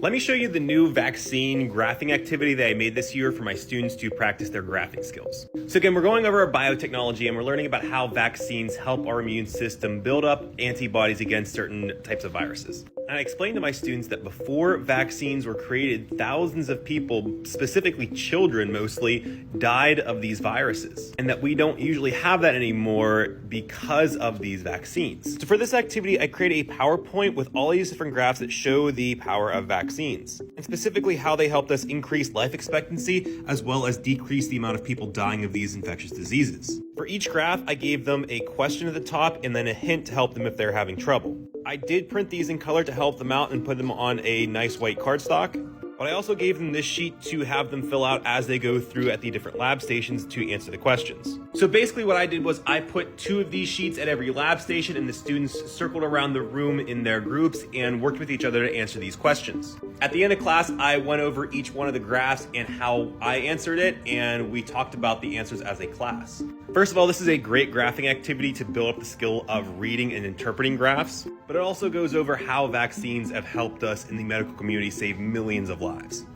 Let me show you the new vaccine graphing activity that I made this year for my students to practice their graphing skills. So again, we're going over our biotechnology and we're learning about how vaccines help our immune system build up antibodies against certain types of viruses. And I explained to my students that before vaccines were created, thousands of people, specifically children mostly, died of these viruses. And that we don't usually have that anymore because of these vaccines. So for this activity, I created a PowerPoint with all these different graphs that show the power of vaccines, and specifically how they helped us increase life expectancy as well as decrease the amount of people dying of these infectious diseases. For each graph, I gave them a question at the top and then a hint to help them if they're having trouble. I did print these in color to help them out and put them on a nice white cardstock, but I also gave them this sheet to have them fill out as they go through at the different lab stations to answer the questions. So basically what I did was I put 2 of these sheets at every lab station and the students circled around the room in their groups and worked with each other to answer these questions. At the end of class, I went over each one of the graphs and how I answered it, and we talked about the answers as a class. First of all, this is a great graphing activity to build up the skill of reading and interpreting graphs, but it also goes over how vaccines have helped us in the medical community save millions of lives.